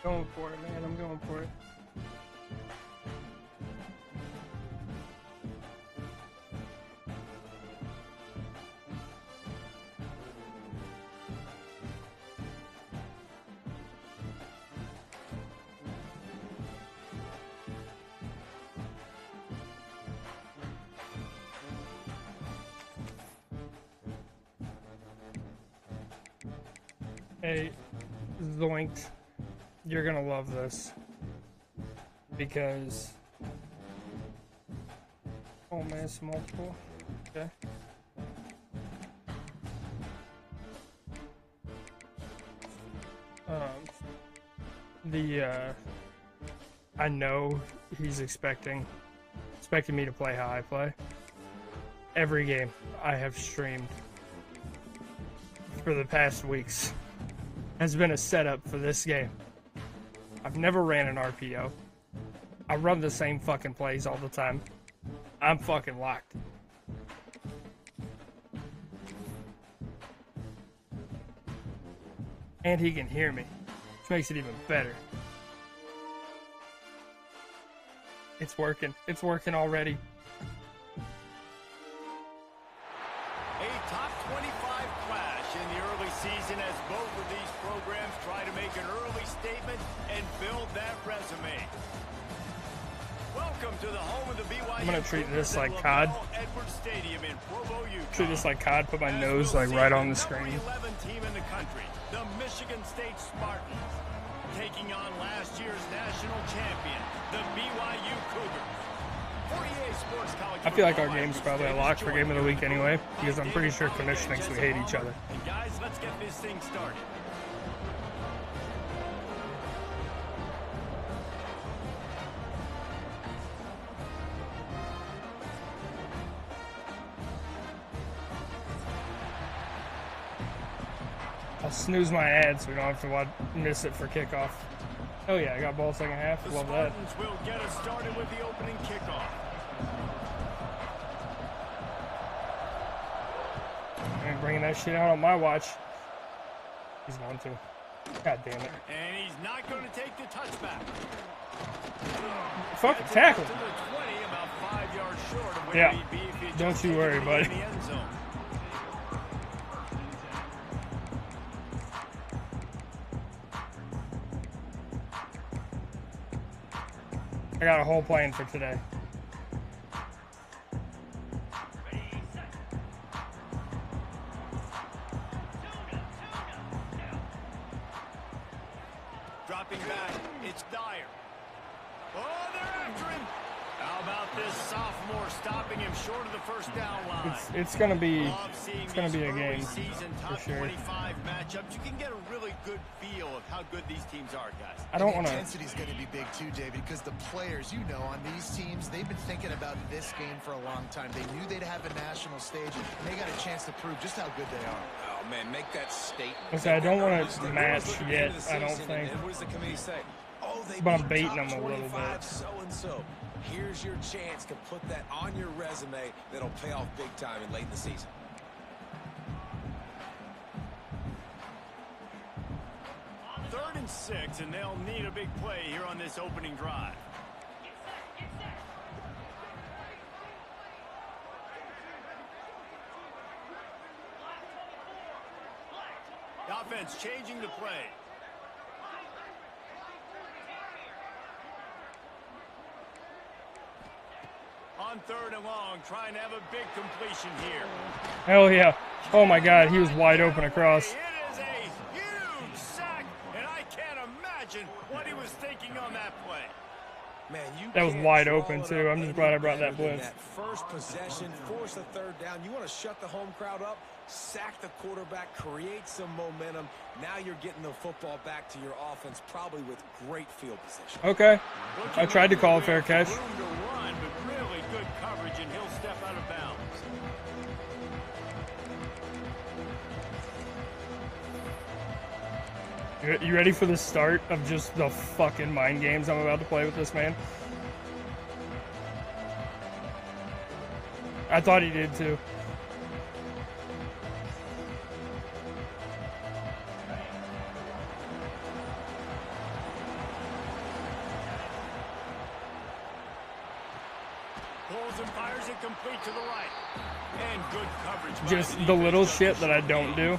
Going for it, man. I'm going for it. Hey, Zoinked, you're gonna love this because oh man, it's multiple. Okay. I know he's expecting me to play how I play. Every game I have streamed for the past weeks has been a setup for this game. I've never ran an RPO. I run the same fucking plays all the time. I'm fucking locked. And he can hear me, which makes it even better. It's working. It's working already. A top 25 clash in the early season as both of these programs try to make an early statement and build that resume. Welcome to the home of the BYU. I'm gonna treat this like COD. Stadium in Provo, Utah. Treat this like COD. Put my nose like right on the screen. Number 11 team in the country, the Michigan State Spartans, taking on last year's national champion, the BYU Cougars. I feel like our game's probably a lock for game of the week anyway, because I'm pretty sure Commish thinks we hate each other. And guys, let's get this thing started. I'll snooze my ad so we don't have to miss it for kickoff. Oh yeah, I got ball second half. Love that. The Spartans will get us started with the opening kickoff. I ain't bringing that shit out on my watch. He's going to. God damn it. And he's not going to take the touchback. Fucking tackle. To the 20, about 5 yards short of where Yeah. he'd be if he Don't you worry, buddy. in the end zone. I got a whole plan for today. Dropping back, it's Dyer. Oh, they're after him. How about this sophomore stopping him short of the first down line? It's gonna be a early game season top for sure. 25 matchups. You can get a really good feel of how good these teams are, guys. I don't want to. Intensity's going to be big too, David, because the players, you know, on these teams, they've been thinking about this game for a long time. They knew they'd have a national stage, and they got a chance to prove just how good they are. Oh man, make that statement. Okay, I don't want to match yet. I don't think. And what does the committee say? Oh, they But I'm beat baiting top them a little 25 bit. So and so. Here's your chance to put that on your resume that'll pay off big time in late in the season. Third and 6, and they'll need a big play here on this opening drive. The offense changing the play. On third and long, trying to have a big completion here. Hell yeah. Oh my god, he was wide open across. It is a huge sack, and I can't imagine what he was thinking on that play. Man, That was wide open too. I'm just glad I brought that blitz. That first possession, force a third down. You want to shut the home crowd up, sack the quarterback, create some momentum. Now you're getting the football back to your offense, probably with great field position. Okay. I tried to call a fair catch. Room to run, but really good coverage, and he'll step out of bounds. You ready for the start of just the fucking mind games I'm about to play with this man? I thought he did too. throws and fires it complete to the right. And good coverage. Just the little shit that I don't do.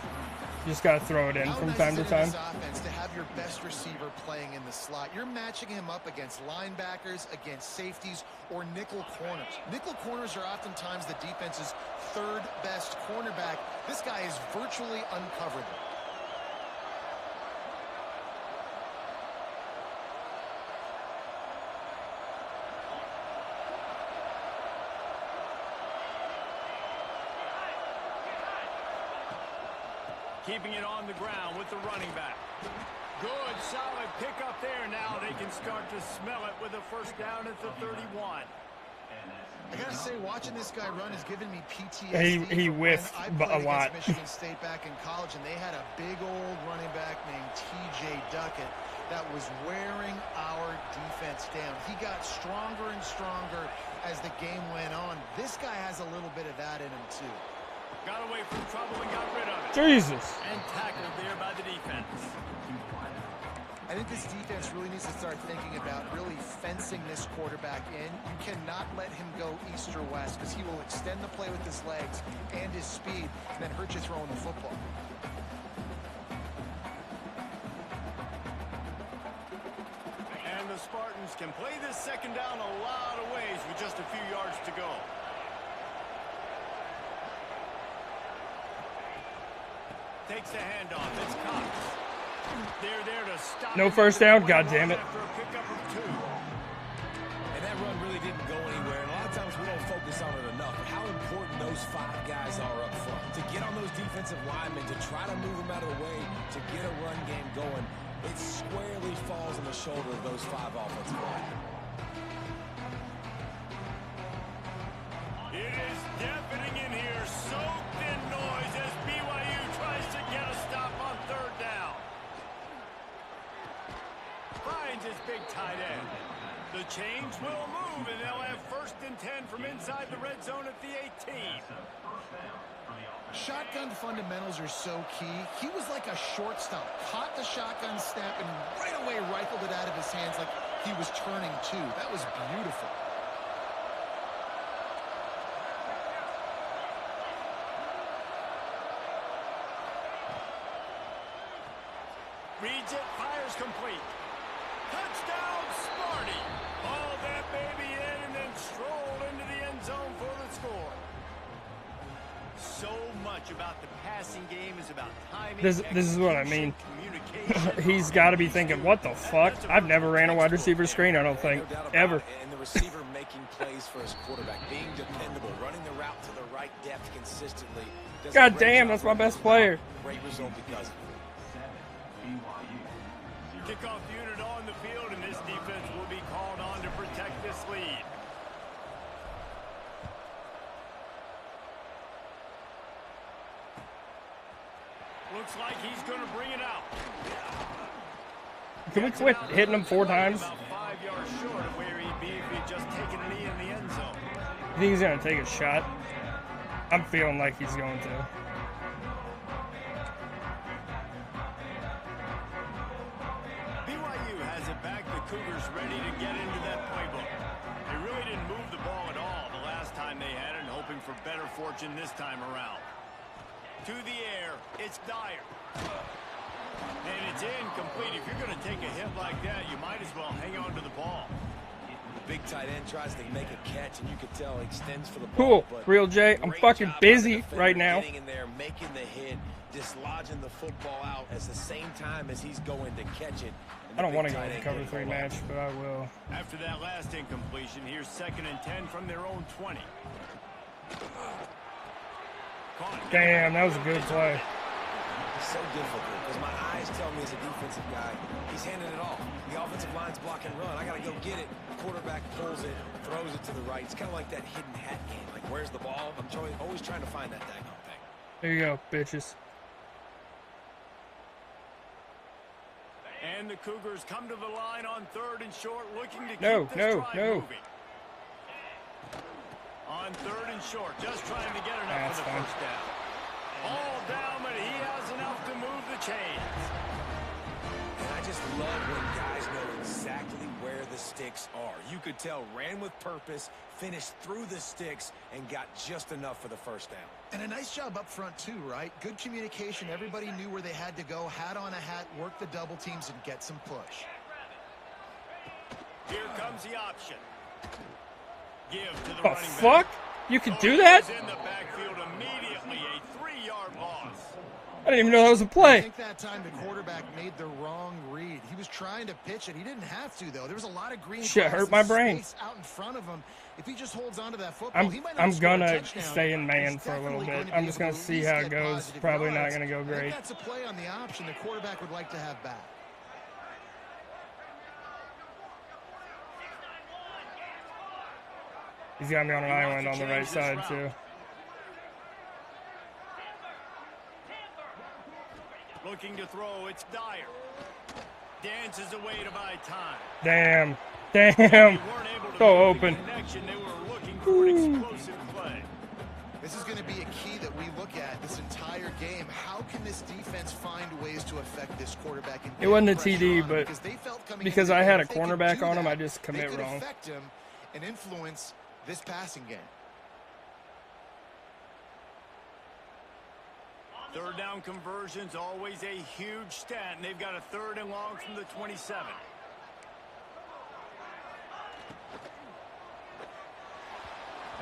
Just gotta throw it in from time to time. Offense to have your best receiver playing in the slot. You're matching him up against linebackers, against safeties, or nickel corners. Nickel corners are oftentimes the defense's third best cornerback. This guy is virtually uncoverable. Keeping it on the ground with the running back. Good, solid pickup there. Now they can start to smell it with a first down at the 31. I gotta say, watching this guy run has given me PTSD. He whiffed a lot. Michigan State back in college, and they had a big old running back named T.J. Duckett that was wearing our defense down. He got stronger and stronger as the game went on. This guy has a little bit of that in him too. Got away from trouble and got rid of it. Jesus. And tackled there by the defense. I think this defense really needs to start thinking about really fencing this quarterback in. You cannot let him go east or west because he will extend the play with his legs and his speed and then hurt you throwing the football. And the Spartans can play this second down a lot of ways with just a few yards to go. Takes the handoff. It's Cox. They're there to stop. No first down. God damn it. After a pickup of 2. And that run really didn't go anywhere. And a lot of times we don't focus on it enough. But how important those 5 guys are up front. To get on those defensive linemen, to try to move them out of the way, to get a run game going, it squarely falls on the shoulder of those 5 offensive linemen. It is deafening in here. Soaked in noise as BYU tries to get a stop on third down. Finds his big tight end. The chains will move, and they'll have 1st and 10 from inside the red zone at the 18. Shotgun fundamentals are so key. He was like a shortstop. Caught the shotgun snap and right away rifled it out of his hands like he was turning 2. That was beautiful. Reads it, fires complete. Touchdown, Sparty. All that baby in and then strolled into the end zone for the score. So much about the passing game is about timing. This is what I mean. Communication. He's got to be thinking, what the fuck? I've never ran a wide receiver screen, I don't think, No doubt about ever. it. And the receiver making plays for his quarterback, being dependable, running the route to the right depth consistently. Does a God great damn, job that's my running best the player. route. Great result because of it. Kickoff unit on the field, and this defense will be called on to protect this lead. Looks like he's going to bring it out. Can we quit hitting him 4 times? About 5 yards short of where he'd be if he'd just taken a knee in the end zone. I think he's going to take a shot. I'm feeling like he's going to. BYU has it back. The Cougars ready to get into that playbook. They really didn't move the ball at all the last time they had it, and hoping for better fortune this time around. To the air, it's Dyer. And it's incomplete. If you're going to take a hit like that, you might as well hang on to the ball. The big tight end tries to make a catch, and you can tell he extends for the Cool. ball. but Real J, I'm great fucking job by the busy defender right now. Getting in there, making the hit, dislodging the football out at the same time as he's going to catch it. And I don't the want big to go tight with end cover getting 3 the ball. match, but I will. After that last incompletion, here's 2nd and 10 from their own 20. Damn, that was a good play. It's so difficult because my eyes tell me as a defensive guy, he's handing it off. The offensive line's block and run. I got to go get it. Quarterback pulls it, throws it to the right. It's kind of like that hidden hat game. Like, where's the ball? I'm always trying to find that daggone thing. There you go, bitches. And the Cougars come to the line on 3rd and short, looking to keep No, this no, drive no. moving. On 3rd and short, just trying to get enough That's for the fine. first down. All down, but he has enough to move the chains. And I just love when guys know exactly where the sticks are. You could tell ran with purpose, finished through the sticks and got just enough for the first down. And a nice job up front too, right? Good communication. Everybody knew where they had to go. Hat on a hat, work the double teams, and get some push. Here comes the option. Give to the Oh, running fuck? back. You could do that? In the backfield immediately, a 3-yard loss. I didn't even know that was a I play. think that time the quarterback made the wrong read. He was trying to pitch it. He didn't have to, though. There was a lot of green Shit, grass hurt and my brain. space out in front of him. If he just holds on to that football, he might not I'm score a gonna touchdown. stay in man He's for a little definitely bit. going I'm to just be gonna able to see at how least it get goes. positive Probably not yards. gonna go I think great. that's a play on the option the quarterback would like to have back. He's got me on an island on the right side too. Looking to throw, it's Dyer. Dances away to buy time. Damn. They Damn. weren't able to So make open. the connection. They were looking for an explosive play. This is going to be a key that we look at this entire game. How can this defense find ways to affect this quarterback? And It wasn't a get pressure TD, on him? but Because they felt coming because into the I had game, a if they could cornerback do on him, that, I just commit they could wrong. affect him and influence this passing game. Third down conversions, always a huge stat, and they've got a 3rd and long from the 27.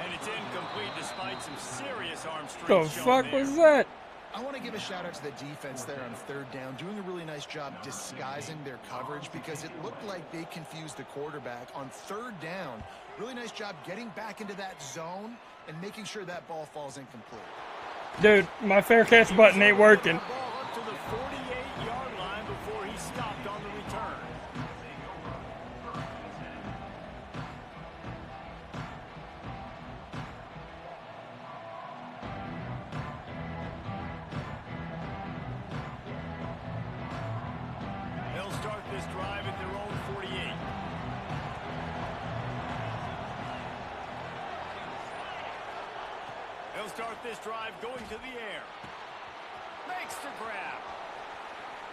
And it's incomplete despite some serious arm strength. The shown fuck there. was that? I want to give a shout out to the defense there on 3rd down, doing a really nice job disguising their coverage because it looked like they confused the quarterback on 3rd down. Really nice job getting back into that zone and making sure that ball falls incomplete. Dude, my fair catch button ain't working. Ball up to the 48-yard line before he stopped on the return. They'll start this drive at their own 48. They'll start this drive going to the air. Makes the grab.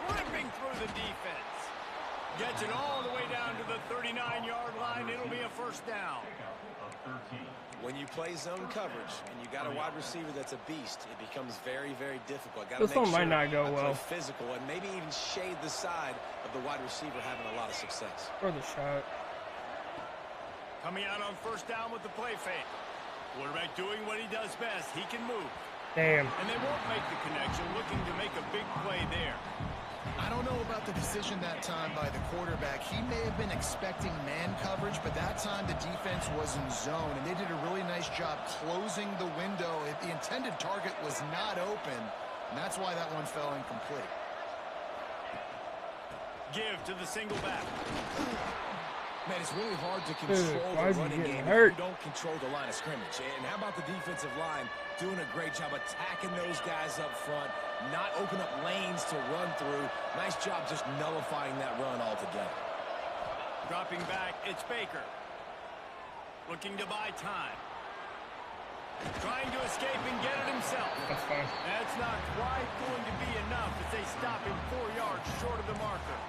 Ripping through the defense. Gets it all the way down to the 39-yard line. It'll be a 1st down. When you play zone coverage and you got a wide receiver that's a beast, it becomes very, very difficult. This one might not go well. Physical and maybe even shade the side of the wide receiver having a lot of success. For the shot. Coming out on 1st down with the play fake. Quarterback doing what he does best. He can move. Damn. And they won't make the connection, looking to make a big play there. I don't know about the decision that time by the quarterback. He may have been expecting man coverage, but that time the defense was in zone, and they did a really nice job closing the window. The intended target was not open, and that's why that one fell incomplete. Give to the single back. Man, it's really hard to control why is the he running getting game hurt? if you don't control the line of scrimmage. And how about the defensive line doing a great job attacking those guys up front, not open up lanes to run through. Nice job just nullifying that run altogether. Dropping back, it's Baker. Looking to buy time. Trying to escape and get it himself. That's fine. That's not quite going to be enough as they stop him 4 yards short of the marker.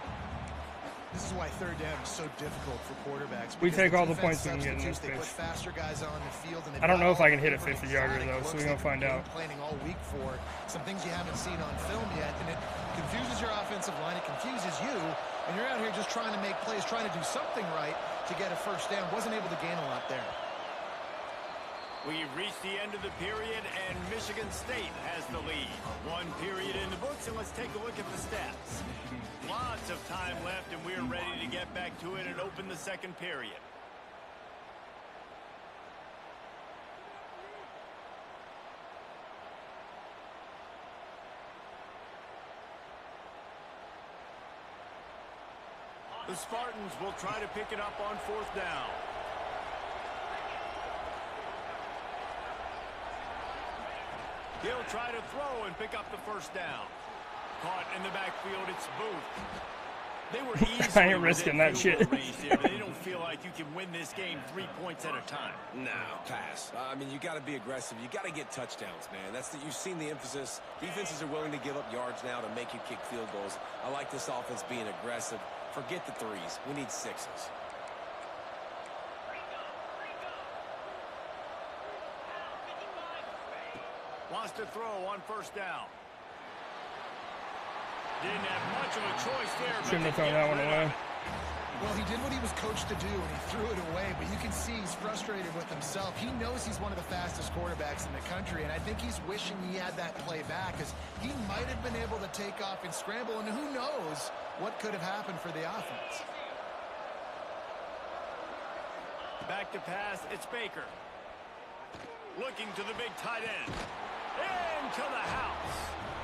This is why 3rd down is so difficult for quarterbacks. We because take all the defense points we can get in this substitutes, they put pitch. faster guys on the field, and they've I don't got know if I all can hit a different 50-yarder, exotic though, so looks we're gonna they've find been out. Planning all week for some things you haven't seen on film yet, and it confuses your offensive line. It confuses you, and you're out here just trying to make plays, trying to do something right to get a 1st down. Wasn't able to gain a lot there. We've reached the end of the period, and Michigan State has the lead. 1 period in the books, and let's take a look at the stats. Lots of time left, and we're ready to get back to it and open the 2nd period. The Spartans will try to pick it up on 4th down. He'll try to throw and pick up the 1st down. Caught in the backfield, it's Booth. They were easily I ain't risking within that field shit. goal range there, but they don't feel like you can win this game 3 points at a time. No, pass. I mean, you got to be aggressive. You got to get touchdowns, man. You've seen the emphasis. Defenses are willing to give up yards now to make you kick field goals. I like this offense being aggressive. Forget the 3s. We need 6s. to throw on first down. Didn't have much of a choice there. Shouldn't have thrown that one away. Well, he did what he was coached to do, and he threw it away, but you can see he's frustrated with himself. He knows he's one of the fastest quarterbacks in the country, and I think he's wishing he had that play back, because he might have been able to take off and scramble, and who knows what could have happened for the offense. Back to pass, it's Baker. Looking to the big tight end. Into the house.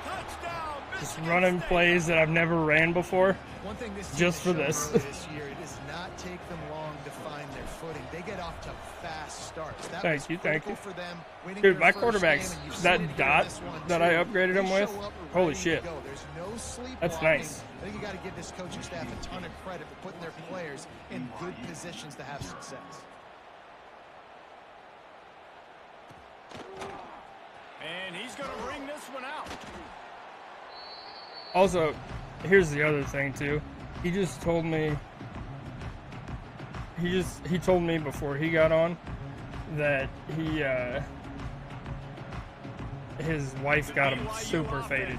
Touchdown, Just Michigan running State. plays that I've never ran before. One thing this Just team for has shown this. early this year, it does not take them long to find their footing. They get off to fast starts. That Thank was you, thank you. critical for them winning Dude, their my first quarterback's game, and you've that seen it here in dot this one, that too. I upgraded him They with. show up Holy ready to shit. go. There's no sleep That's walking. nice. I think you got to give this coaching staff a ton of credit for putting their players in good positions to have success. And he's going to bring this one out. Also, here's the other thing too. He just told me. He told me before he got on that his wife got him super faded,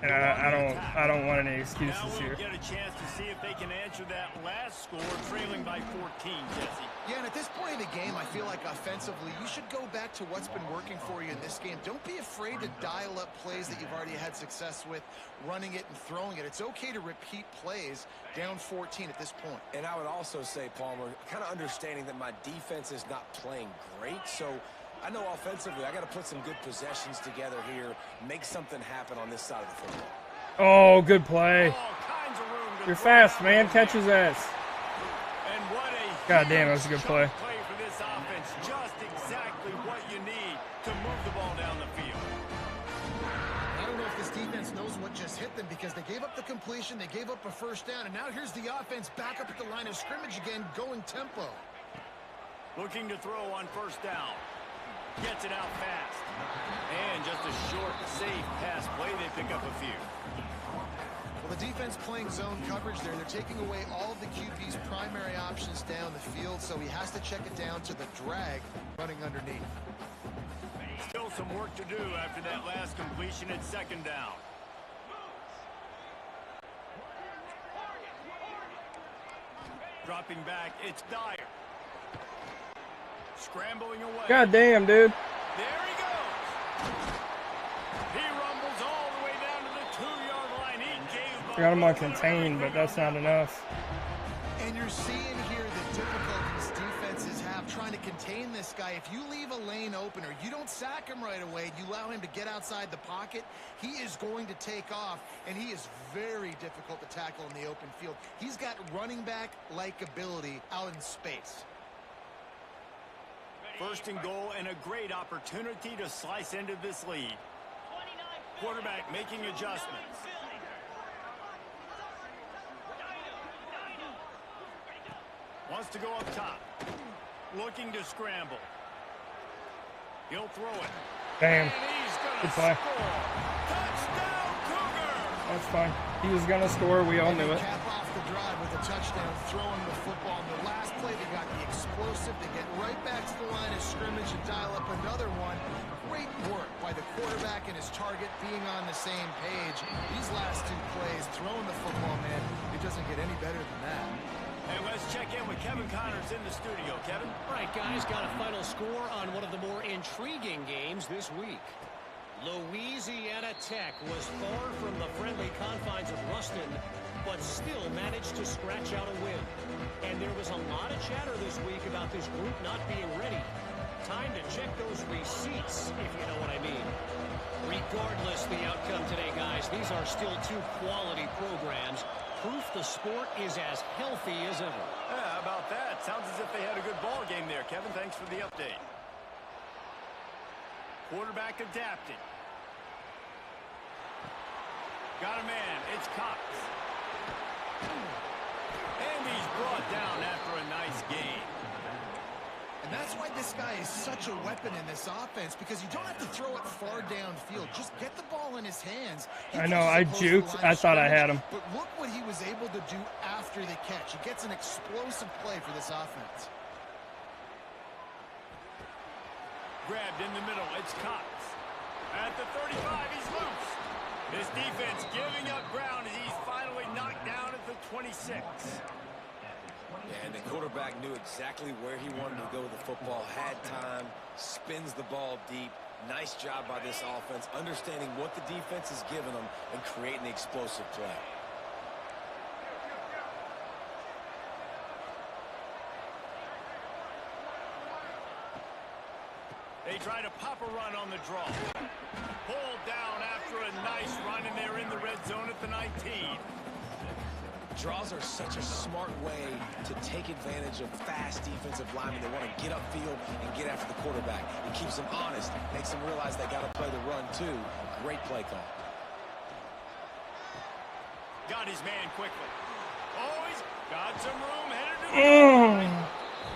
and I don't want any excuses Now we'll here. get a chance to see if they can answer that last score, trailing by 14, Jesse. Yeah, and at this point in the game, I feel like offensively, you should go back to what's been working for you in this game. Don't be afraid to dial up plays that you've already had success with, running it and throwing it. It's okay to repeat plays down 14 at this point. And I would also say, Palmer, kind of understanding that my defense is not playing great, so I know offensively I got to put some good possessions together here, make something happen on this side of the football. Oh, good play. All kinds of room to You're throw fast, it. man. Catch his ass. And what a God damn, that was a huge good play. chunk play for this offense. Just exactly what you need to move the ball down the field. I don't know if this defense knows what just hit them, because they gave up the completion, they gave up a first down, and now here's the offense back up at the line of scrimmage again, going tempo. Looking to throw on first down. Gets it out fast. And just a short, safe pass play. They pick up a few. Well, the defense playing zone coverage there. They're taking away all of the QB's primary options down the field, so he has to check it down to the drag running underneath. Still some work to do after that last completion at second down. Dropping back, it's Dyer. Scrambling away. God damn, dude. There he goes. He rumbles all the way down to the 2-yard line. He gave up. Got him on contain, but that's not enough. And you're seeing here the difficulties defenses have trying to contain this guy. If you leave a lane open or you don't sack him right away, you allow him to get outside the pocket, he is going to take off, and he is very difficult to tackle in the open field. He's got running back-like ability out in space. First and goal, and a great opportunity to slice into this lead. Quarterback making adjustments. Wants to go up top. Looking to scramble. He'll throw it. Damn. And he's going Good to play. score. Touchdown, Cougar! That's fine. He was gonna score. We all knew it. Cap off the drive with a touchdown, throwing the football. In the last play, they got the explosive. They get right back to the line of scrimmage and dial up another one. Great work by the quarterback and his target being on the same page. These last two plays, throwing the football, man, it doesn't get any better than that. And let's check in with Kevin Connors in the studio. Kevin? Right, guys, got a final score on one of the more intriguing games this week. Louisiana Tech was far from the friendly confines of Ruston, but still managed to scratch out a win. And there was a lot of chatter this week about this group not being ready. Time to check those receipts, if you know what I mean. Regardless the outcome today, guys, these are still two quality programs. Proof the sport is as healthy as ever. Yeah, how about that? Sounds as if they had a good ball game there. Kevin, thanks for the update. Quarterback adapting. Got a man. It's Cox. And he's brought down after a nice game. And that's why this guy is such a weapon in this offense, because you don't have to throw it far downfield. Just get the ball in his hands. He I know, gets I as close to the juked. line I of thought I scrimmage, had him. But look what he was able to do after the catch. He gets an explosive play for this offense. Grabbed in the middle. It's Cox. At the 35, he's loose. This defense giving up ground as he's finally knocked down at the 26. And the quarterback knew exactly where he wanted to go with the football, had time, spins the ball deep. Nice job by this offense, understanding what the defense is giving them and creating the explosive play. They try to pop a run on the draw. Pulled down after a nice run, and they're in the red zone at the 19. Draws are such a smart way to take advantage of fast defensive linemen. They want to get upfield and get after the quarterback. It keeps them honest, makes them realize they got to play the run too. Great play call. Got his man quickly. Oh, he's got some room headed to the goal line.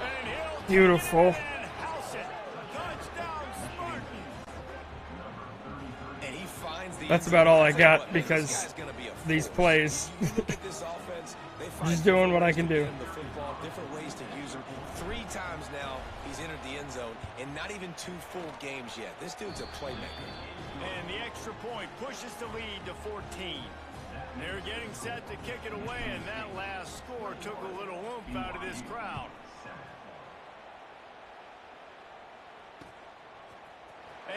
And he'll Beautiful. take it and house it. Touchdown, Spartans. And he finds the That's about all I got because these plays. Just doing what I can do. The football, different ways to use him. 3 times now he's entered the end zone, and not even 2 full games yet. This dude's a playmaker. And the extra point pushes the lead to 14. They're getting set to kick it away, and that last score took a little oomph out of this crowd.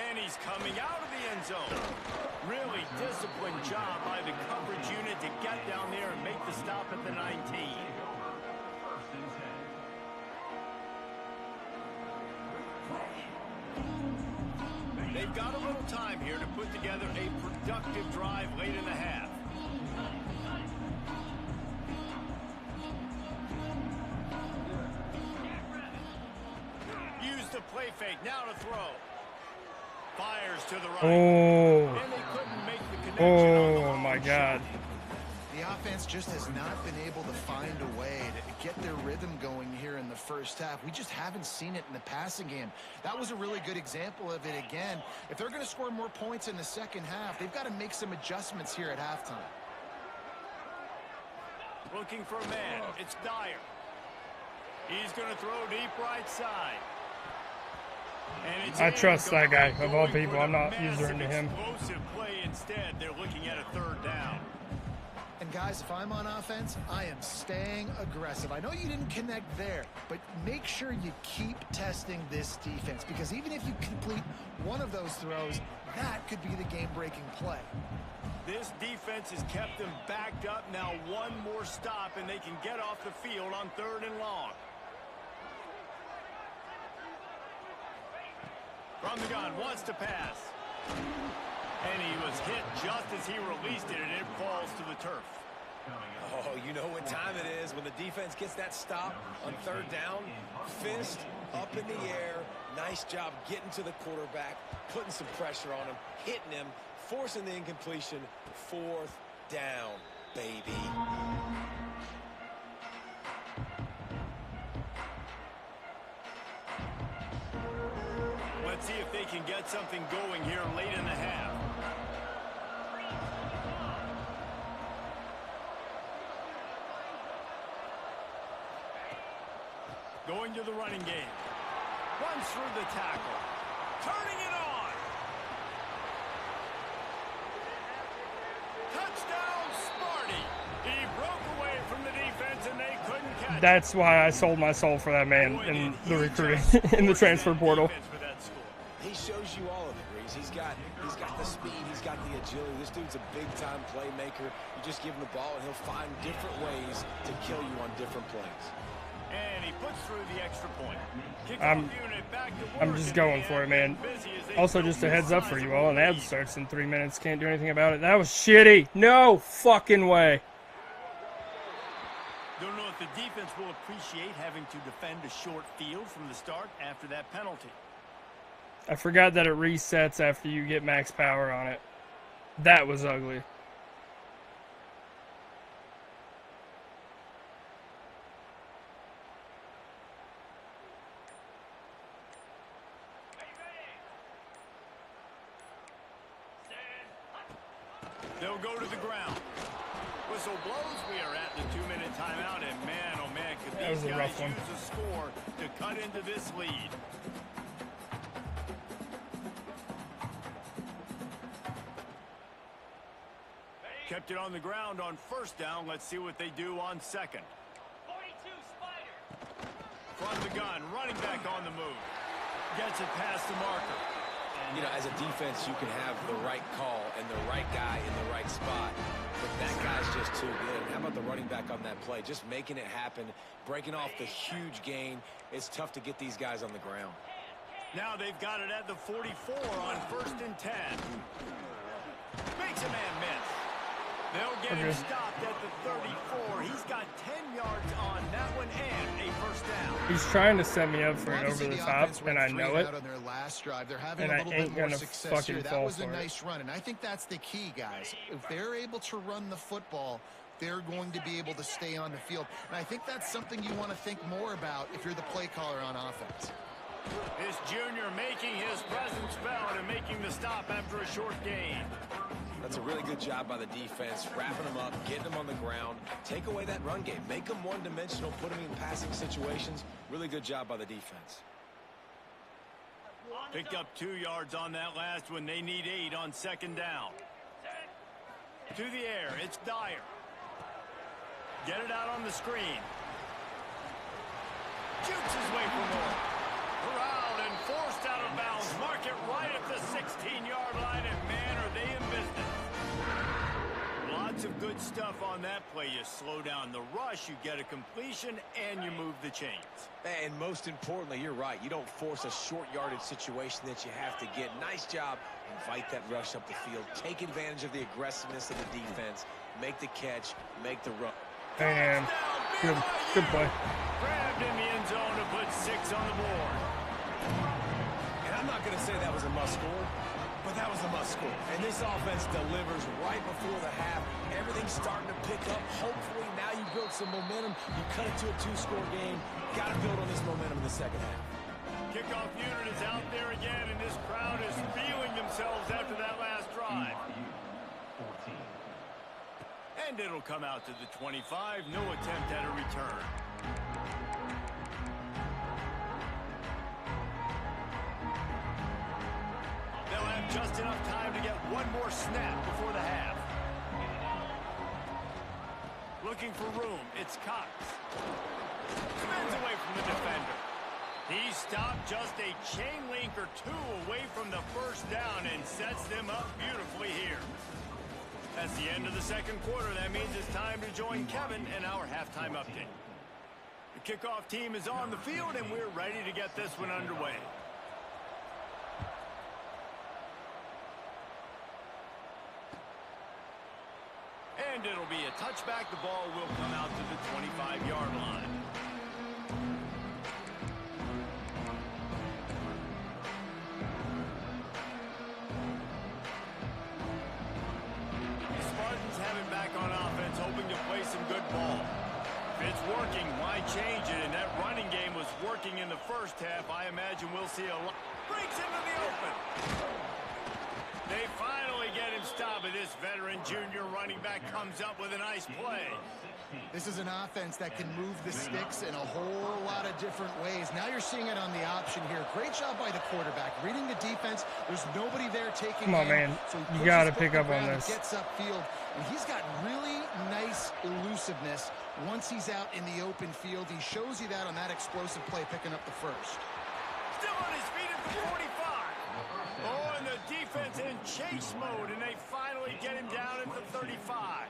And he's coming out of the end zone. Really disciplined job by the coverage unit to get down there and make the stop at the 19. They've got a little time here to put together a productive drive late in the half. Use the play fake, now to throw. Fires to the right. Oh. And they couldn't make the connection on the Oh long my God. The offense just has not been able to find a way to get their rhythm going here in the first half. We just haven't seen it in the passing game. That was a really good example of it again. If they're going to score more points in the second half, they've got to make some adjustments here at halftime. Looking for a man. It's Dyer. He's going to throw deep right side. And it's I trust that guy, of all people. I'm not using to him. Explosive play instead. They're looking at a 3rd down. And guys, if I'm on offense, I am staying aggressive. I know you didn't connect there, but make sure you keep testing this defense, because even if you complete one of those throws, that could be the game-breaking play. This defense has kept them backed up. Now one more stop, and they can get off the field on 3rd and long. From the gun, wants to pass. And he was hit just as he released it, and it falls to the turf. Oh, you know what time it is when the defense gets that stop on 3rd down. Fist up in the air. Nice job getting to the quarterback, putting some pressure on him, hitting him, forcing the incompletion. 4th down, baby. Let's see if they can get something going here late in the half. Going to the running game. Runs through the tackle. Turning it on. Touchdown, Sparty. He broke away from the defense, and they couldn't catch him. That's why I sold my soul for that man in the recruiting, in the transfer portal. He shows you all of it, Reese. He's got the speed, he's got the agility. This dude's a big-time playmaker. You just give him the ball, and he'll find different ways to kill you on different plays. And he puts through the extra point. I'm just going for it, man. Also, just a heads up for you all, an ad starts in 3 minutes. Can't do anything about it. That was shitty. No fucking way. Don't know if the defense will appreciate having to defend a short field from the start after that penalty. I forgot that it resets after you get max power on it. That was ugly. They'll go to the ground. Whistle blows. We are at the 2-minute timeout, and man, oh man, could That these was a guys rough one. use a score to cut into this lead. Kept it on the ground on first down. Let's see what they do on second. 42 Spider. From the gun, running back on the move. Gets it past the marker. You know, as a defense, you can have the right call and the right guy in the right spot, but that guy's just too good. How about the running back on that play? Just making it happen, breaking off the huge gain. It's tough to get these guys on the ground. Now they've got it at the 44 on 1st and 10. Makes a man miss. They'll get him stopped at the 34. He's got 10 yards on that one and a first down. He's trying to set me up for an over the top, and I know it. On their last drive. They're having And a I little ain't bit more gonna success fucking here. That fall was a for it. nice run, and I think that's the key, guys. If they're able to run the football, they're going to be able to stay on the field. And I think that's something you want to think more about if you're the play caller on offense. This junior making his presence felt and making the stop after a short gain. That's a really good job by the defense, wrapping them up, getting them on the ground, take away that run game, make them one-dimensional, put them in passing situations. Really good job by the defense. Picked up 2 yards on that last one. They need 8 on second down. To the air, it's Dyer. Get it out on the screen. Jukes his way for more. Corralled and forced out of bounds. Mark it right at the 16-yard line, and man, are they in business. Lots of good stuff on that play. You slow down the rush, you get a completion, and you move the chains. And most importantly, you're right. You don't force a short yardage situation that you have to get. Nice job. Invite that rush up the field. Take advantage of the aggressiveness of the defense. Make the catch. Make the run. And good play. Grabbed in the end zone to put 6 on the board. And I'm not going to say that was a must-score, but that was a must-score. And this offense delivers right before the half. Everything's starting to pick up. Hopefully now you build some momentum. You cut it to a 2-score game. Got to build on this momentum in the second half. Kickoff unit is out there again, and this crowd is feeling themselves after that last drive. And it'll come out to the 25. No attempt at a return. They'll have just enough time to get one more snap before the half. Looking for room. It's Cox. Spins away from the defender. He stopped just a chain link or 2 away from the first down and sets them up beautifully here. That's the end of the second quarter. That means it's time to join Kevin in our halftime update. The kickoff team is on the field, and we're ready to get this one underway. And it'll be a touchback. The ball will come out to the 25-yard line. Spartans have him back on offense, hoping to play some good ball. If it's working, why change it? And that running game was working in the first half. I imagine we'll see a lot. Breaks into the open. They finally get him stopped, but this veteran junior running back comes up with a nice play. This is an offense that can move the sticks in a whole lot of different ways. Now you're seeing it on the option here. Great job by the quarterback. Reading the defense. There's nobody there taking Come on, him, man. so You got to pick up on this. Gets upfield, and he's got really nice elusiveness once he's out in the open field. He shows you that on that explosive play, picking up the first. Still on his feet at the 45. Oh, and the defense in chase mode, and they finally get him down at the 35.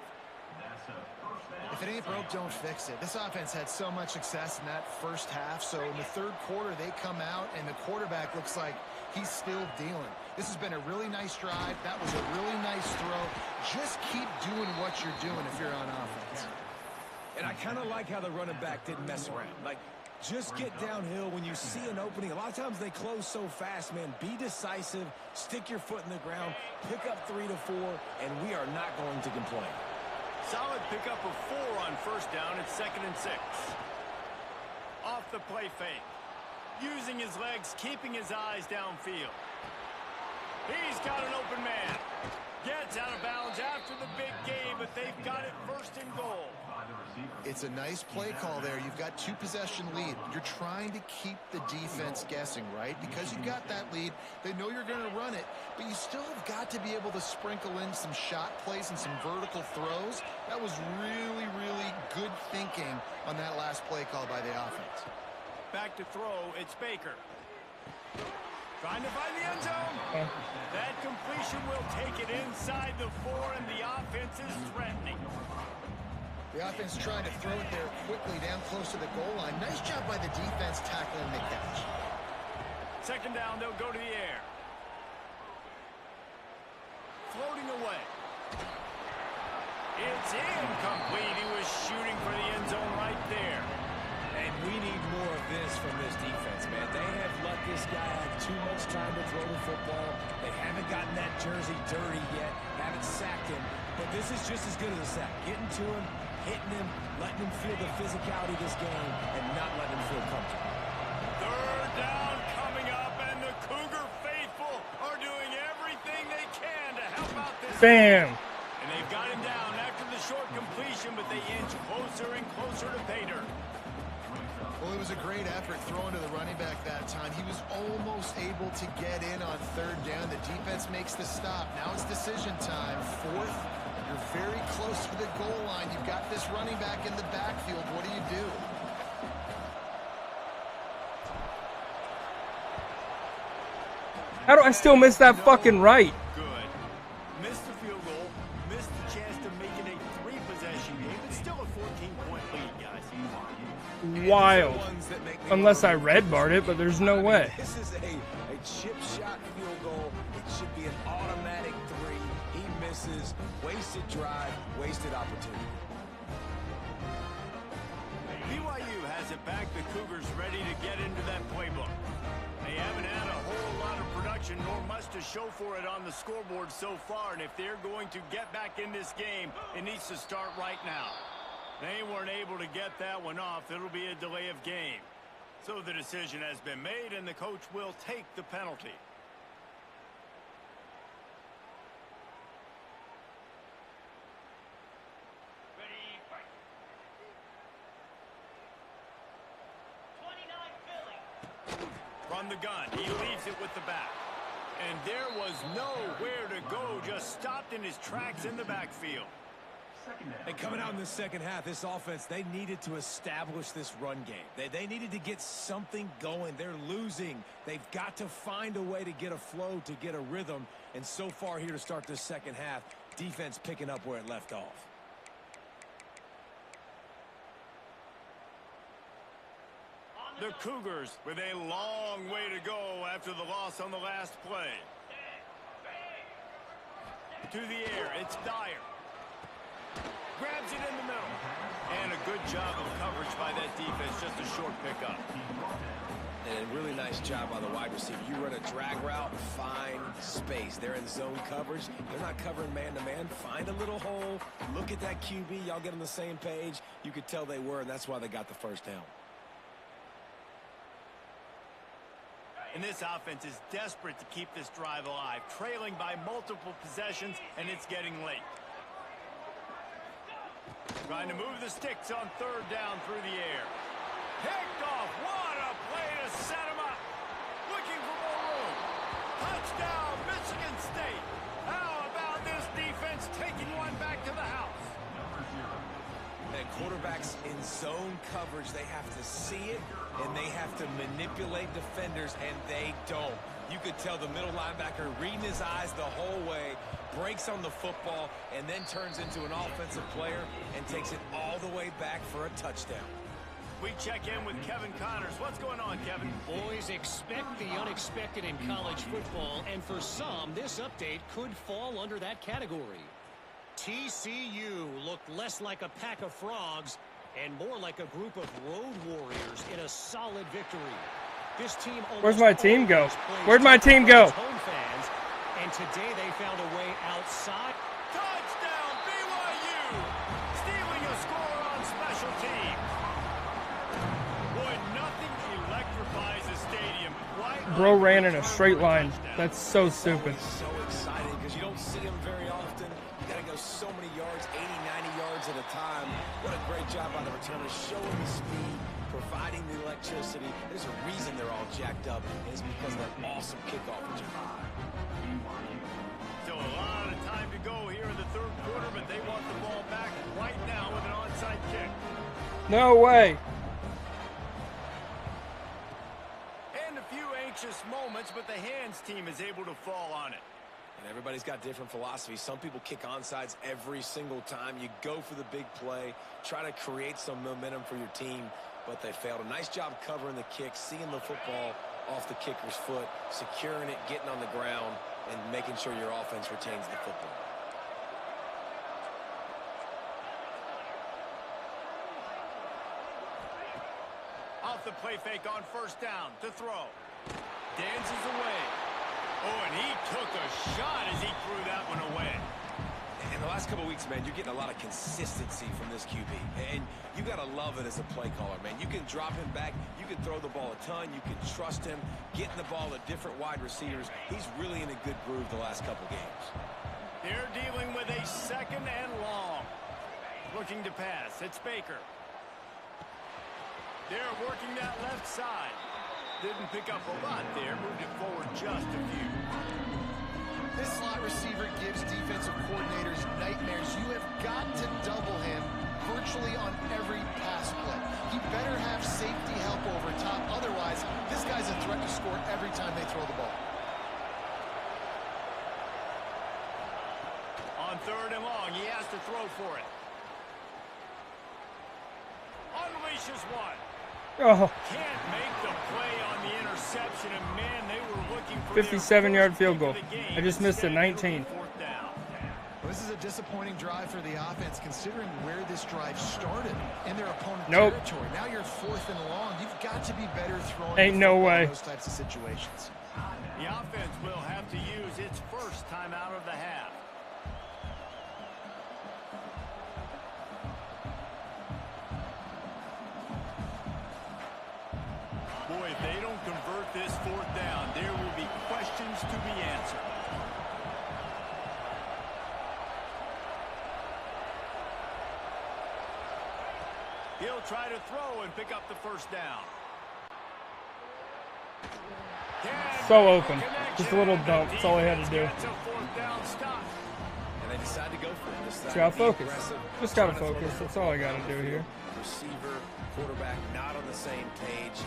If it ain't broke, don't fix it. This offense had so much success in that first half, so in the third quarter, they come out, and the quarterback looks like he's still dealing. This has been a really nice drive. That was a really nice throw. Just keep doing what you're doing if you're on offense. And I kind of like how the running back didn't mess around. Like, just get downhill when you see an opening. A lot of times they close so fast, man. Be decisive, stick your foot in the ground, pick up 3 to 4, and we are not going to complain. Solid pickup of 4 on first down. It's 2nd and 6. Off the play fake. Using his legs, keeping his eyes downfield. He's got an open man. Gets out of bounds after the big game, but they've got it 1st and goal. It's a nice play call there. You've got 2-possession lead. You're trying to keep the defense guessing, right? Because you've got that lead, they know you're going to run it, but you still have got to be able to sprinkle in some shot plays and some vertical throws. That was really, really good thinking on that last play call by the offense. Back to throw, it's Baker. Trying to find the end zone. That completion will take it inside the 4, and the offense is threatening. The offense trying to throw it there quickly down close to the goal line. Nice job by the defense tackling the catch. Second down, they'll go to the air. Floating away. It's incomplete. He was shooting for the end zone right there. And we need more of this from this defense, man. They have let this guy have too much time to throw the football. They haven't gotten that jersey dirty yet, haven't sacked him. But this is just as good as a sack. Getting to him, hitting him, letting him feel the physicality of this game, and not letting him feel comfortable. Third down coming up, and the Cougar faithful are doing everything they can to help out this Bam! team. And they've got him down after the short completion, but they inch closer and closer to pay dirt. Well, it was a great effort throwing to the running back that time. He was almost able to get in on third down. The defense makes the stop. Now it's decision time. Fourth, you're very close to the goal line. You've got this running back in the backfield. What do you do? How do I still miss that fucking right? Good. Missed the field goal. Missed the chance to make it a 3-possession game. It's still a 14-point lead, guys. Wild. Unless I red barred it, but there's no way. This is a chip shot field goal. It should be an automatic 3. He misses. Wasted drive. Wasted opportunity. BYU has it back. The Cougars ready to get into that playbook. They haven't had a whole lot of production nor much to show for it on the scoreboard so far. And if they're going to get back in this game, it needs to start right now. They weren't able to get that one off. It'll be a delay of game. So the decision has been made, and the coach will take the penalty. Ready, fight. 29 Philly. From the gun, he leaves it with the back. And there was nowhere to go, just stopped in his tracks in the backfield. And coming out in the second half, this offense, they needed to establish this run game. They needed to get something going. They're losing. They've got to find a way to get a flow, to get a rhythm. And so far here to start this second half, defense picking up where it left off. The Cougars with a long way to go after the loss on the last play. To the air, it's Dyer. Grabs it in the middle. And a good job of coverage by that defense, just a short pickup. And a really nice job by the wide receiver. You run a drag route, find space. They're in zone coverage. They're not covering man-to-man. Find a little hole. Look at that QB. Y'all get on the same page. You could tell they were, and that's why they got the first down. And this offense is desperate to keep this drive alive, trailing by multiple possessions, and it's getting late. Trying to move the sticks on third down through the air. Picked off. What a play to set him up. Looking for more room. Touchdown, Michigan State. How about this defense taking one back to the house? And quarterbacks in zone coverage, they have to see it, and they have to manipulate defenders, and they don't. You could tell the middle linebacker reading his eyes the whole way, breaks on the football, and then turns into an offensive player and takes it all the way back for a touchdown. We check in with Kevin Connors. What's going on, Kevin? Boys, expect the unexpected in college football, and for some, this update could fall under that category. TCU looked less like a pack of frogs and more like a group of road warriors in a solid victory. This team Where's my team go? Where'd my team go? Home fans, and today they found a way outside. Touchdown, BYU! Stealing a score on special teams. Boy, nothing electrifies a stadium quite. Bro ran in a straight line. That's so stupid. So exciting because you don't see him very often. You got to go so many yards, 80, 90 yards at a time. What a great job by the returners, showing the speed, providing the electricity. There's a reason they're all jacked up, and it's because of that awesome kickoff return. Still a lot of time to go here in the third quarter, but they want the ball back right now with an onside kick. No way. And a few anxious moments, but the hands team is able to fall on it. And everybody's got different philosophies. Some people kick onside every single time. You go for the big play, try to create some momentum for your team, but they failed. A nice job covering the kick, seeing the football off the kicker's foot, securing it, getting on the ground, and making sure your offense retains the football. Off the play fake on first down to throw. Dances away. Oh, and he took a shot as he threw that one away. In the last couple of weeks, man, you're getting a lot of consistency from this QB. And you got to love it as a play caller, man. You can drop him back. You can throw the ball a ton. You can trust him, getting the ball to different wide receivers. He's really in a good groove the last couple games. They're dealing with a second and long. Looking to pass. It's Baker. They're working that left side. Didn't pick up a lot there. Moved it forward just a few. This slot receiver gives defensive coordinators nightmares. You have got to double him virtually on every pass play. He better have safety help over top. Otherwise, this guy's a threat to score every time they throw the ball. On third and long, he has to throw for it. Unleashes one. Oh, Can't make the play on the interception, and man, they were looking for 57-yard field goal. I just missed it, 19. Fourth down. Well, this is a disappointing drive for the offense, considering where this drive started in their opponent's Nope. territory. Now you're fourth and long. You've got to be better throwing. Ain't the no football way. in those types of situations. The offense will have to use its first time out of the half. Boy, if they don't convert this fourth down, there will be questions to be answered. He'll try to throw and pick up the first down. So open. Just a little dump. That's all I had to do. Gets a fourth down stop. And they decide to go for it. This Just gotta be focus. aggressive, Just gotta trying to throw focus. the That's all I gotta do here. Receiver, quarterback, not on the same page.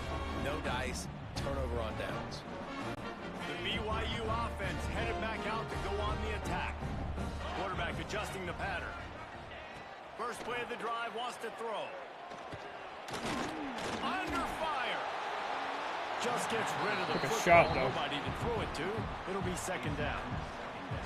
No dice. Turnover on downs. The BYU offense headed back out to go on the attack. Quarterback adjusting the pattern. First play of the drive, wants to throw. Under fire. Just gets rid of the Took a football. shot, though. Nobody to throw it to. It'll be second down.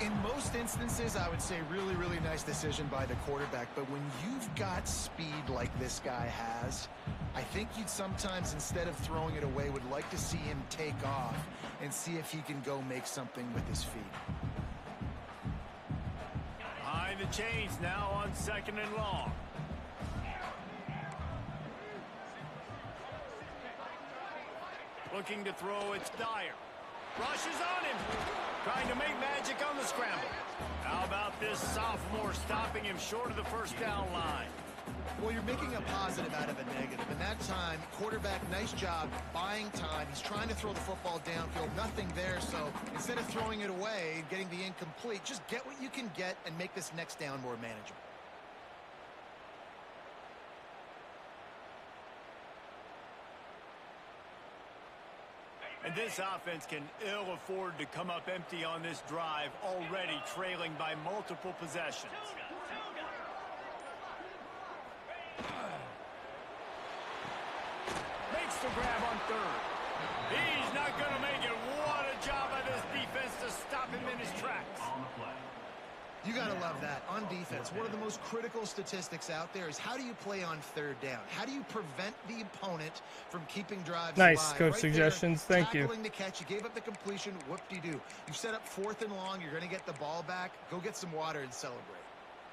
In most instances, I would say really, really nice decision by the quarterback. But when you've got speed like this guy has, I think you'd sometimes, instead of throwing it away, would like to see him take off and see if he can go make something with his feet. Behind the chains now on second and long. Looking to throw, it's Dyer. Rushes on him. Trying to make magic on the scramble. How about this sophomore stopping him short of the first down line? Well, you're making a positive out of a negative. In that time, quarterback, nice job buying time. He's trying to throw the football downfield. Nothing there, so instead of throwing it away, getting the incomplete, just get what you can get and make this next down more manageable. And this offense can ill afford to come up empty on this drive, already trailing by multiple possessions. Makes the grab on third. He's not going to make it. What a job by this defense to stop him in his tracks. You got to love that. On defense, one of the most critical statistics out there is how do you play on third down? How do you prevent the opponent from keeping drives Nice, alive? coach Right suggestions. there, Thank you. tackling the catch, you gave up the completion, whoop-de-doo. You've set up fourth and long, you're going to get the ball back. Go get some water and celebrate.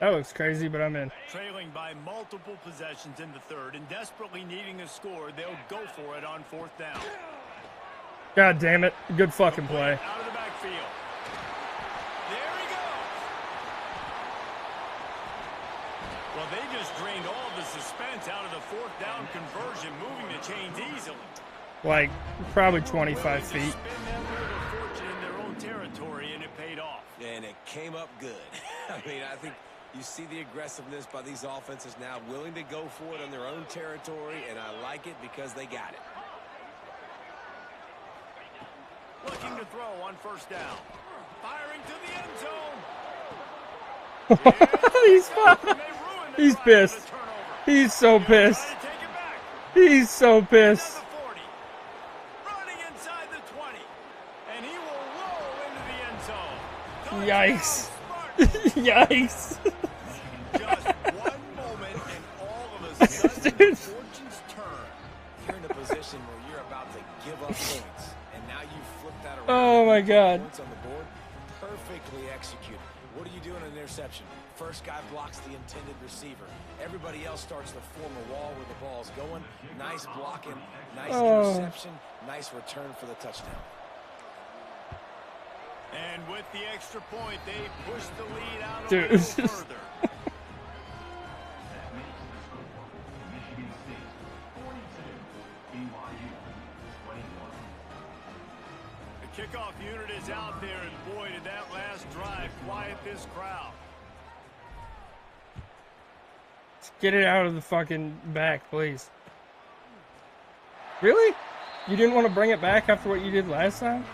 That looks crazy, but I'm in. Trailing by multiple possessions in the third and desperately needing a score, they'll go for it on fourth down. God damn it. Good fucking play. Out of the backfield. There he goes. Well, they just drained all of the suspense out of the fourth down conversion, moving the chains easily. Like, probably Willing 25 to feet. spin that wheel of fortune in their own territory, and it paid off. And it came up good. I mean, I think you see the aggressiveness by these offenses now, willing to go for it on their own territory, and I like it because they got it. Looking to throw on first down. Firing to the end zone. He's And they ruined the He's drive with a pissed. turnover. He's so Trying pissed. to take it back. He's so pissed. To the 40. Running inside the 20. And he will roll into the end zone. Touchdown, Yikes. Spartans. Yikes. Just one moment and all of a sudden Dude. fortunes turn. You're in a position where you're about to give up points, and now you flip that around. Oh, my God. Points on the board, perfectly executed. What do you do in an interception? First guy blocks the intended receiver. Everybody else starts to form a wall where the ball's going. Nice blocking, nice interception, nice return for the touchdown. And with the extra point, they push the lead out a Dude. little further. Michigan State 42, BYU 21. The kickoff unit is out there, and boy, did that last drive quiet this crowd. Get it out of the fucking back, please. Really? You didn't want to bring it back after what you did last time?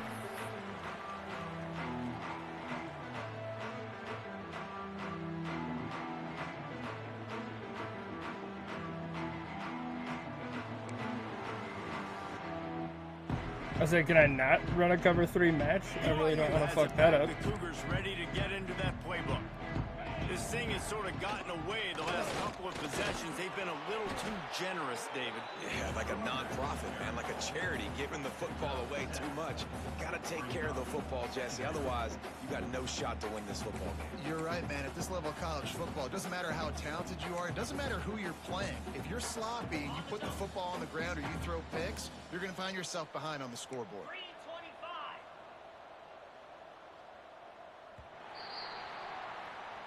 I said, can I not run a cover 3 match? I really don't want to fuck that up. The Cougars ready to get into that playbook. This thing has sort of gotten away the last couple of possessions. They've been a little too generous, David. Yeah, like a non-profit, man, like a charity, giving the football away too much. Got to take care of the football, Jesse. Otherwise, you got no shot to win this football game. You're right, man. At this level of college football, it doesn't matter how talented you are. It doesn't matter who you're playing. If you're sloppy and you put the football on the ground or you throw picks, you're going to find yourself behind on the scoreboard. 325.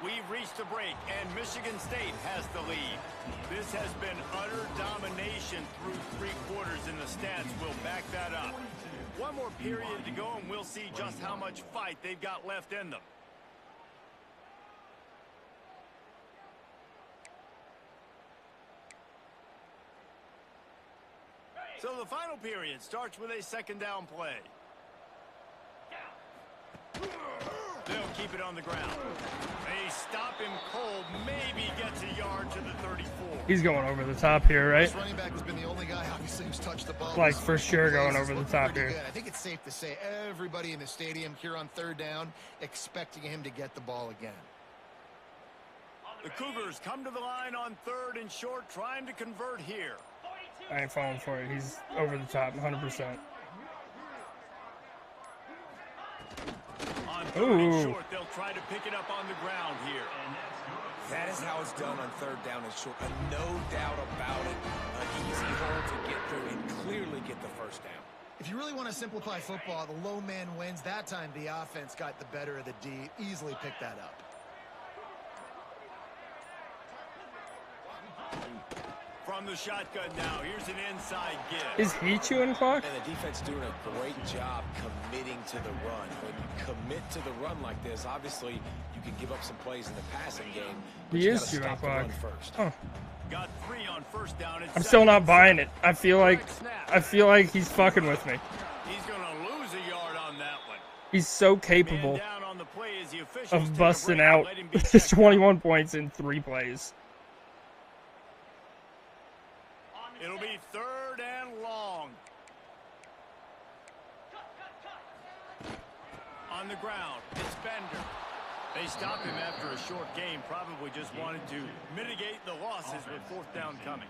We've reached a break, and Michigan State has the lead. This has been utter domination through 3 quarters, and the stats will back that up. One more period to go, and we'll see just how much fight they've got left in them. So the final period starts with a second down play. They'll keep it on the ground. They stop him cold, maybe gets a yard to the 34. He's going over the top here, right? This running back has been the only guy, obviously, who's touched the ball. Like, this for sure going plays. over the Looking top pretty here. good. I think it's safe to say everybody in the stadium here on third down expecting him to get the ball again. The Cougars come to the line on 3rd and short, trying to convert here. I ain't falling for it. He's over the top, 100%. On 3rd and Ooh. short, they'll try to pick it up on the ground here. That is how it's done on 3rd down and short. No doubt about it. An easy hole to get through and clearly get the first down. If you really want to simplify football, the low man wins. That time the offense got the better of the D. Easily picked that up. From the shotgun now, here's an inside give. Is he chewing clock? And the defense doing a great job committing to the run. When you commit to the run like this, obviously you can give up some plays in the passing game. But He you is gotta chewing stop the clock. run first. Huh. Got 3 on first down. It's I'm still not 2nd. buying it. I feel like he's fucking with me. He's going to lose a yard on that one. He's so Man capable down on the play as the officials of take a busting break. out Let him be checked out. 21 points in 3 plays. It'll be 3rd and long. On the ground, it's Bender. They stopped him after a short game, probably just wanted to mitigate the losses with 4th down coming.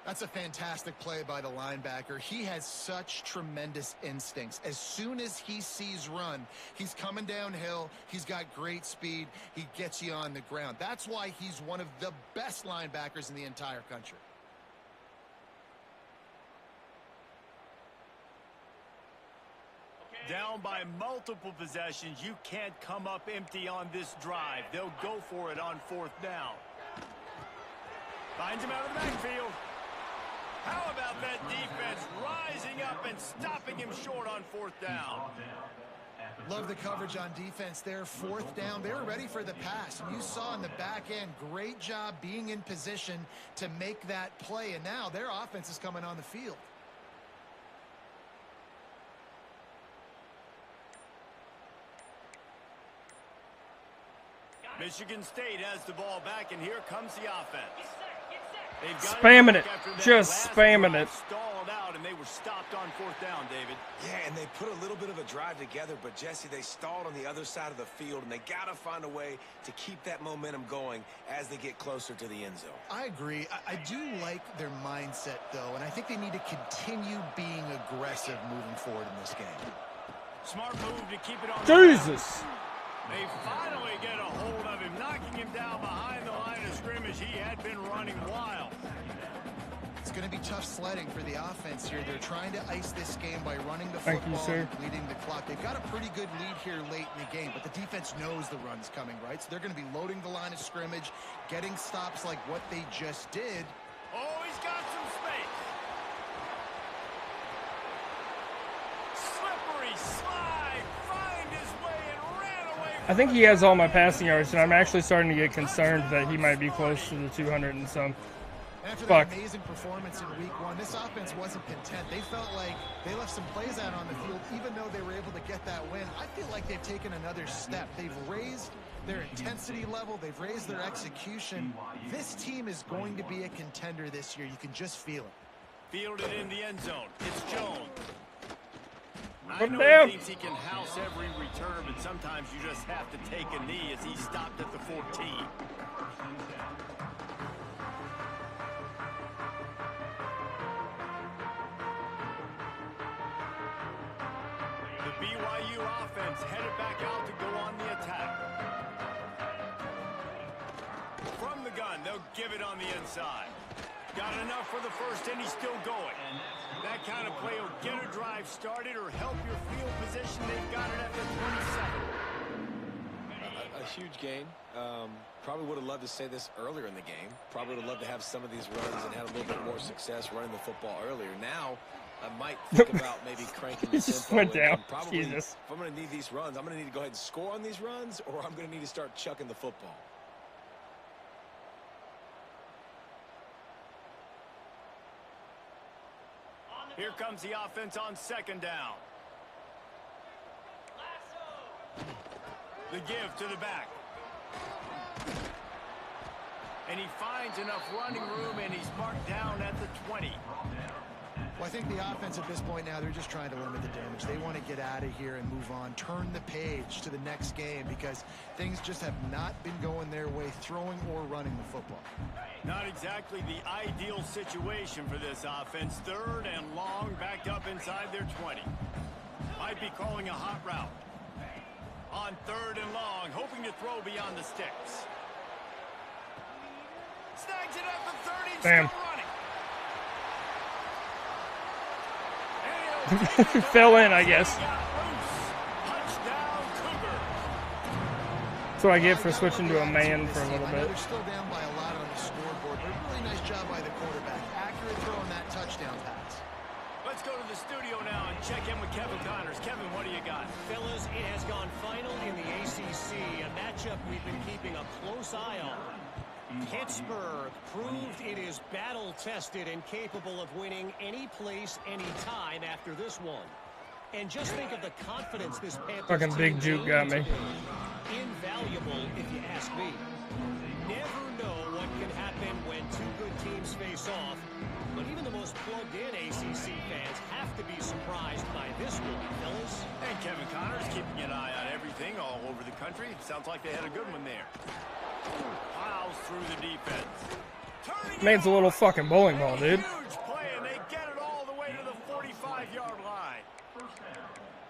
That's a fantastic play by the linebacker. He has such tremendous instincts. As soon as he sees run, he's coming downhill. He's got great speed. He gets you on the ground. That's why he's one of the best linebackers in the entire country. Down by multiple possessions, you can't come up empty on this drive. They'll go for it on 4th down. Finds him out of the backfield. How about that defense rising up and stopping him short on 4th down? Love the coverage on defense there. 4th down. They were ready for the pass. And you saw in the back end, great job being in position to make that play. And now their offense is coming on the field. Michigan State has the ball back, and here comes the offense. Spamming it. Just spamming it. Stalled out, and they were stopped on 4th down, David. Yeah, and they put a little bit of a drive together, but Jesse, they stalled on the other side of the field, and they got to find a way to keep that momentum going as they get closer to the end zone. I agree. I do like their mindset, though, and I think they need to continue being aggressive moving forward in this game. Smart move to keep it on. Jesus. They finally get a hold of him, knocking him down behind the line of scrimmage. He had been running wild. It's going to be tough sledding for the offense here. They're trying to ice this game by running the football and leading the clock. They've got a pretty good lead here late in the game, but the defense knows the run's coming, right? So they're going to be loading the line of scrimmage, getting stops like what they just did. Oh, he's got some space. Slippery slide, find his way and ran away. I think he has all my passing yards, and I'm actually starting to get concerned that he might be close to the 200 and some. After that amazing performance in week 1, this offense wasn't content. They felt like they left some plays out on the field, even though they were able to get that win. I feel like they've taken another step. They've raised their intensity level. They've raised their execution. This team is going to be a contender this year. You can just feel it. Fielded in the end zone. It's Jones. I Put him know down. he thinks he can house every return, but sometimes you just have to take a knee as he stopped at the 14. The BYU offense headed back out to go on the attack. From the gun, they'll give it on the inside. Got enough for the first, and he's still going. That kind of play will get a drive started or help your field position. They've got it at the 27. A huge gain. Probably would have loved to say this earlier in the game. Probably would have loved to have some of these runs and had a little bit more success running the football earlier. Now, I might think about maybe cranking the He just tempo. went down. Probably, Jesus. if I'm going to need these runs, I'm going to need to go ahead and score on these runs, or I'm going to need to start chucking the football. Here comes the offense on 2nd down. The give to the back. And he finds enough running room, and he's marked down at the 20. Well, I think the offense at this point now, they're just trying to limit the damage. They want to get out of here and move on, turn the page to the next game because things just have not been going their way, throwing or running the football. Not exactly the ideal situation for this offense. 3rd and long, backed up inside their 20. Might be calling a hot route. On 3rd and long, hoping to throw beyond the sticks. Snags it at the 30, Damn. still running. Fell in, I guess. Touchdown, Cougar. That's what I get for switching to a man for a little I know bit. they're still down by a lot on the scoreboard, but a really nice job by the quarterback. Accurate throw on that touchdown pass. Let's go to the studio now and check in with Kevin Connors. Kevin, what do you got? Fellas, it has gone final in the ACC, a matchup we've been keeping a close eye on. Pittsburgh proved it is battle-tested and capable of winning any place, any time after this one. And just think of the confidence this Panthers Fucking team Big Juke got me. gained today. Invaluable, if you ask me. Never know what can happen when two good teams face off, but even the most plugged-in ACC fans have to be surprised by this one, fellas. And Kevin Connors keeping an eye on everything all over the country. Sounds like they had a good one there. Plows through the defense. Turning Man's a little fucking bowling ball, dude. Huge play, and they get it all the way to the 45-yard line.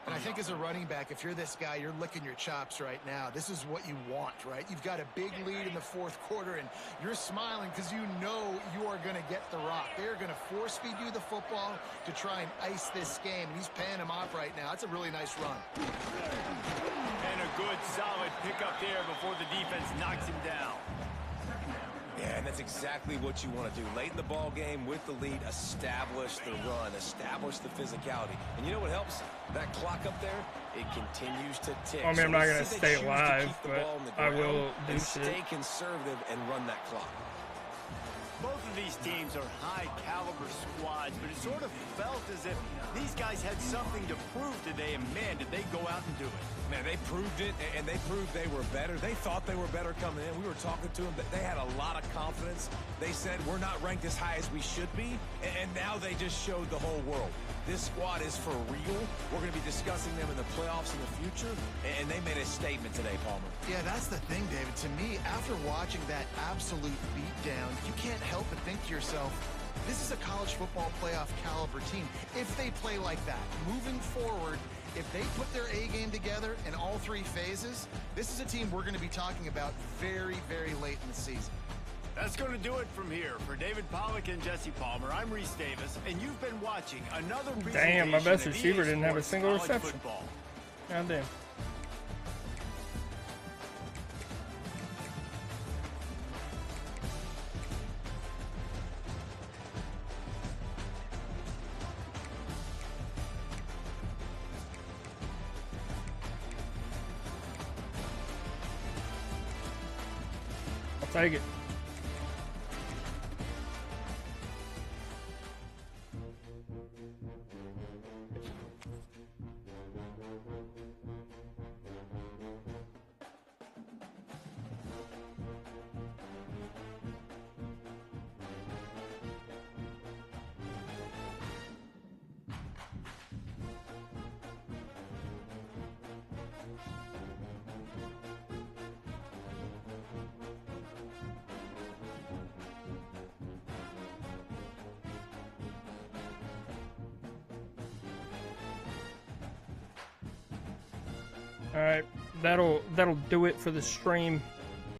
And I think as a running back, if you're this guy, you're licking your chops right now. This is what you want, right? You've got a big lead in the 4th quarter, and you're smiling because you know you are going to get the rock. They're going to force-feed you the football to try and ice this game. And he's paying him off right now. It's a really nice run. And a good, solid pickup there before the defense knocks him down. Yeah, and That's exactly what you want to do. Late in the ball game with the lead, establish the run, establish the physicality. And you know what helps? That clock up there, it continues to tick. I mean, I'm not So going to they stay choose to live, keep the but ball on the I ground will do and shit. stay conservative and run that clock. Both of these teams are high-caliber squads, but it sort of felt as if these guys had something to prove today, and man, did they go out and do it. Man, they proved it, and they proved they were better. They thought they were better coming in. We were talking to them, but they had a lot of confidence. They said, we're not ranked as high as we should be, and now they just showed the whole world. This squad is for real. We're going to be discussing them in the playoffs in the future, and they made a statement today, Palmer. Yeah, that's the thing, David. To me, after watching that absolute beatdown, you can't help but think to yourself, this is a college football playoff caliber team. If they play like that, moving forward, if they put their A game together in all three phases, this is a team we're going to be talking about very, very late in the season. That's going to do it from here. For David Pollack and Jesse Palmer, I'm Reese Davis, and you've been watching another presentation Damn, my best of receiver EA didn't have a Sports single College reception. Football. God damn. I'll take it. All right, that'll do it for the stream.